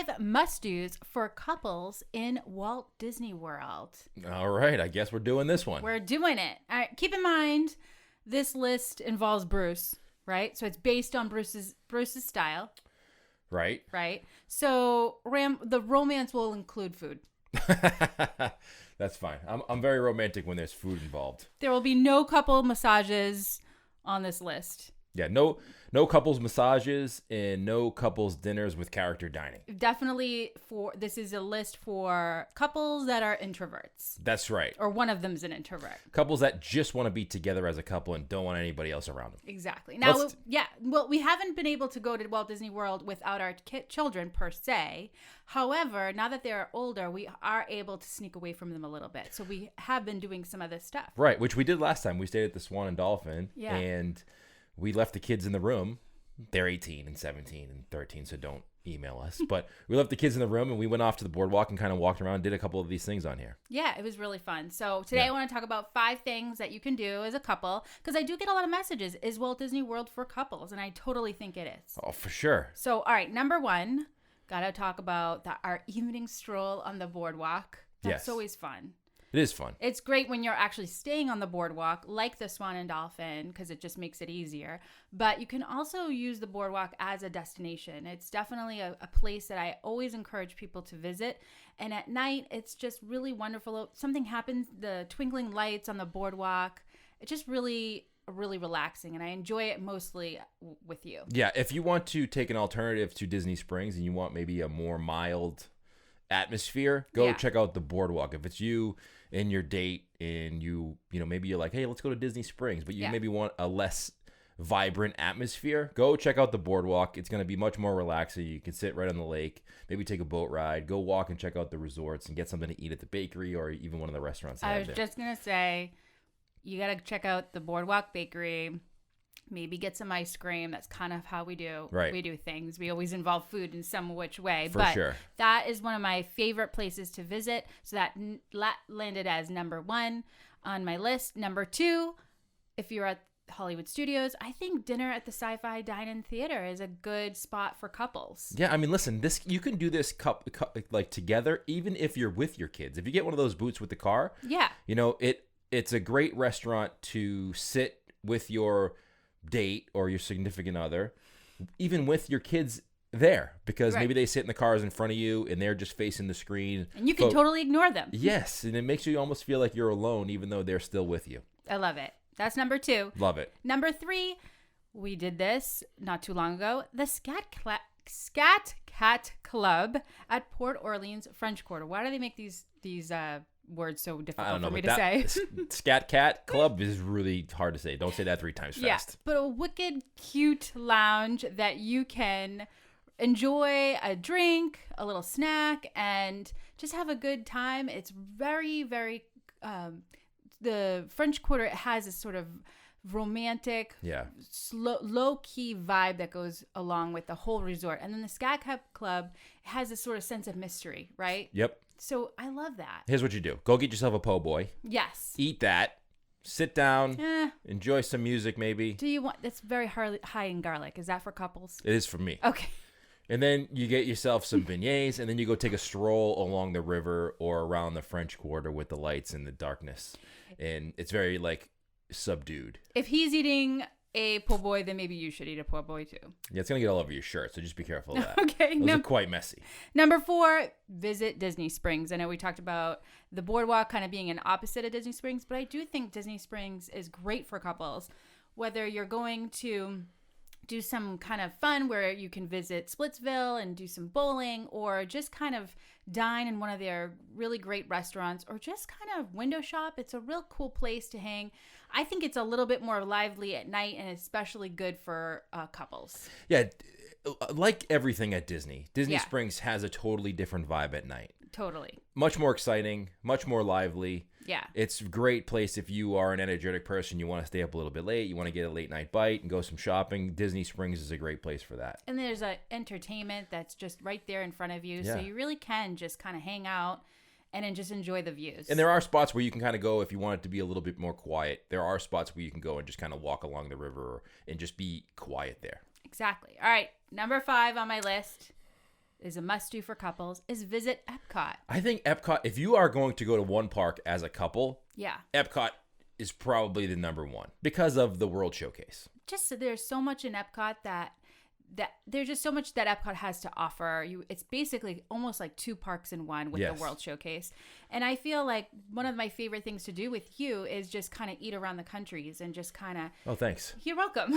5 must-dos for couples in Walt Disney World. All right, I guess we're doing this one. We're doing it. All right, keep in mind, this list involves Bruce, right? So it's based on Bruce's style. Right. Right. So the romance will include food. That's fine. I'm very romantic when there's food involved. There will be no couple massages on this list. Yeah, no couples massages and no couples dinners with character dining. Definitely this is a list for couples that are introverts. That's right. Or one of them's an introvert. Couples that just want to be together as a couple and don't want anybody else around them. Exactly. Now, we haven't been able to go to Walt Disney World without our children per se. However, now that they're older, we are able to sneak away from them a little bit. So we have been doing some of this stuff. Right, which we did last time. We stayed at the Swan and Dolphin. Yeah. And we left the kids in the room. They're 18 and 17 and 13, so don't email us. But we left the kids in the room and we went off to the boardwalk and kind of walked around and did a couple of these things on here. Yeah, it was really fun. So today I want to talk about 5 things that you can do as a couple, because I do get a lot of messages. Is Walt Disney World for couples? And I totally think it is. Oh, for sure. So, all right, number 1, got to talk about our evening stroll on the boardwalk. That's always fun. It is fun. It's great when you're actually staying on the boardwalk, like the Swan and Dolphin, because it just makes it easier. But you can also use the boardwalk as a destination. It's definitely a place that I always encourage people to visit. And at night, it's just really wonderful. Something happens, the twinkling lights on the boardwalk. It's just really relaxing, and I enjoy it mostly with you. Yeah, if you want to take an alternative to Disney Springs and you want maybe a more mild atmosphere, go check out the boardwalk. If it's you and your date and you know, maybe you're like, hey, let's go to Disney Springs, but you maybe want a less vibrant atmosphere, go check out the boardwalk. It's going to be much more relaxing. You can sit right on the lake, maybe take a boat ride, go walk and check out the resorts and get something to eat at the bakery or even one of the restaurants. I was just going to say, you got to check out the Boardwalk Bakery. Maybe get some ice cream. That's kind of how we do. Right. We do things. We always involve food in some which way. For sure. That is one of my favorite places to visit. So that landed as number 1 on my list. Number 2, if you're at Hollywood Studios, I think dinner at the SciFi Dining Theater is a good spot for couples. Yeah, I mean, listen, you can do this like together, even if you're with your kids. If you get one of those booths with the car, you know, it's a great restaurant to sit with your date or your significant other, even with your kids there, because maybe they sit in the cars in front of you and they're just facing the screen. And you can totally ignore them. Yes, and it makes you almost feel like you're alone, even though they're still with you. I love it. That's number 2. Love it. Number 3, we did this not too long ago. The Scat Cat Club at Port Orleans French Quarter. Why do they make these words so difficult for me to say? Scat Cat Club is really hard to say. Don't say that 3 times fast. Yeah, but a wicked cute lounge that you can enjoy a drink, a little snack, and just have a good time. It's very, very, the French Quarter has this sort of romantic, low-key vibe that goes along with the whole resort. And then the Scat Cat Club has this sort of sense of mystery, right? Yep. So I love that. Here's what you do. Go get yourself a po' boy. Yes. Eat that. Sit down. Enjoy some music maybe. Do you want, that's very high in garlic. Is that for couples? It is for me. Okay. And then you get yourself some beignets and then you go take a stroll along the river or around the French Quarter with the lights and the darkness. And it's very like subdued. If he's eating a po' boy, then maybe you should eat a po' boy too. Yeah, it's going to get all over your shirt, so just be careful of that. Okay. Those are quite messy. Number 4, visit Disney Springs. I know we talked about the boardwalk kind of being an opposite of Disney Springs, but I do think Disney Springs is great for couples. Whether you're going to do some kind of fun where you can visit Splitsville and do some bowling, or just kind of dine in one of their really great restaurants, or just kind of window shop. It's a real cool place to hang. I think it's a little bit more lively at night and especially good for couples. Yeah, like everything at Disney Springs has a totally different vibe at night. Totally. Much more exciting, much more lively. Yeah. It's a great place if you are an energetic person, you want to stay up a little bit late, you want to get a late night bite and go some shopping. Disney Springs is a great place for that. And there's entertainment that's just right there in front of you. Yeah. So you really can just kind of hang out and then just enjoy the views. And there are spots where you can kind of go if you want it to be a little bit more quiet. There are spots where you can go and just kind of walk along the river and just be quiet there. Exactly. All right. Number 5 on my list. is a must-do for couples is visit Epcot. I think Epcot, if you are going to go to one park as a couple, Epcot is probably the number one because of the World Showcase. Just there's so much in Epcot that there's just so much that Epcot has to offer. It's basically almost like two parks in one with the World Showcase. And I feel like one of my favorite things to do with you is just kind of eat around the countries and just kind of... Oh, thanks. You're welcome.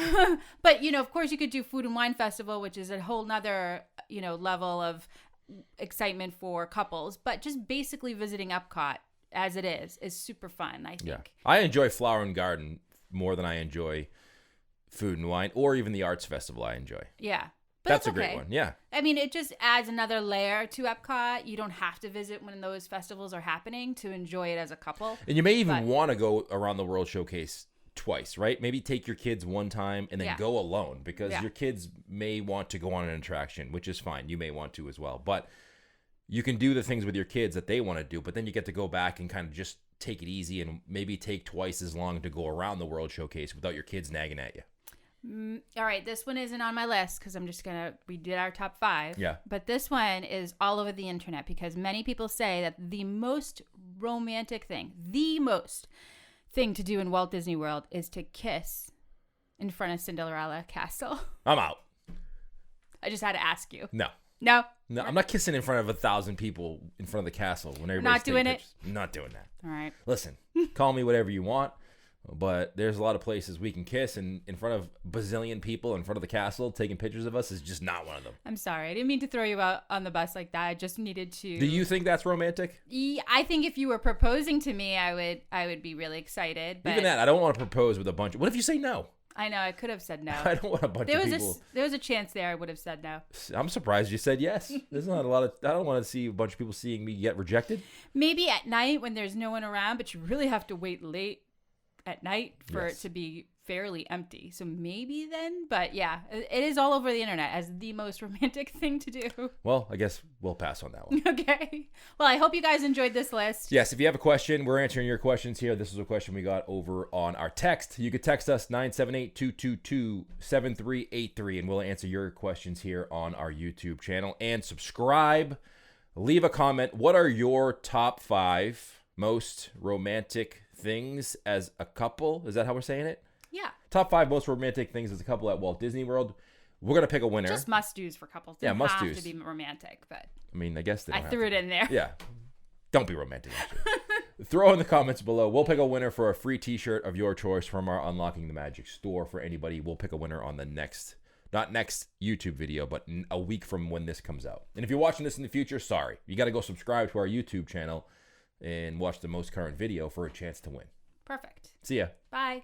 But, of course you could do Food and Wine Festival, which is a whole nother, level of excitement for couples. But just basically visiting Epcot as it is super fun, I think. Yeah. I enjoy Flower and Garden more than I enjoy Food and Wine, or even the Arts Festival I enjoy. Yeah. But that's a great one. Yeah. I mean, it just adds another layer to Epcot. You don't have to visit when those festivals are happening to enjoy it as a couple. And you may even want to go around the World Showcase twice, right? Maybe take your kids one time and then go alone, because your kids may want to go on an attraction, which is fine. You may want to as well. But you can do the things with your kids that they want to do, but then you get to go back and kind of just take it easy and maybe take twice as long to go around the World Showcase without your kids nagging at you. All right, this one isn't on my list because we did our top 5. Yeah. But this one is all over the internet because many people say that the most romantic thing to do in Walt Disney World is to kiss in front of Cinderella Castle. I'm out. I just had to ask you. No, I'm not kissing in front of 1,000 people in front of the castle when everybody's not doing pictures. I'm not doing that. All right. Listen, call me whatever you want. But there's a lot of places we can kiss, and in front of bazillion people in front of the castle taking pictures of us is just not one of them. I'm sorry. I didn't mean to throw you out on the bus like that. I just needed to... Do you think that's romantic? I think if you were proposing to me, I would be really excited. But... Even that, I don't want to propose with a bunch of... What if you say no? I know. I could have said no. I don't want a bunch of people... There was a chance there I would have said no. I'm surprised you said yes. There's not a lot of... I don't want to see a bunch of people seeing me get rejected. Maybe at night when there's no one around, but you really have to wait late at night for it to be fairly empty. So maybe then, but yeah, it is all over the internet as the most romantic thing to do. Well, I guess we'll pass on that one. Okay. Well, I hope you guys enjoyed this list. Yes, if you have a question, we're answering your questions here. This is a question we got over on our text. You could text us 978-222-7383 and we'll answer your questions here on our YouTube channel. And subscribe. Leave a comment. What are your top 5 most romantic things as a couple? Is that how we're saying it? Yeah. Top 5 most romantic things as a couple at Walt Disney World. We're going to pick a winner. Just must-dos for couples. They must-dos. have to be romantic, but... I mean, I guess they don't I threw it in there. Yeah. Don't be romantic, actually. Throw in the comments below. We'll pick a winner for a free t-shirt of your choice from our Unlocking the Magic store for anybody. We'll pick a winner on the next... Not next YouTube video, but a week from when this comes out. And if you're watching this in the future, sorry. You got to go subscribe to our YouTube channel and watch the most current video for a chance to win. Perfect. See ya. Bye.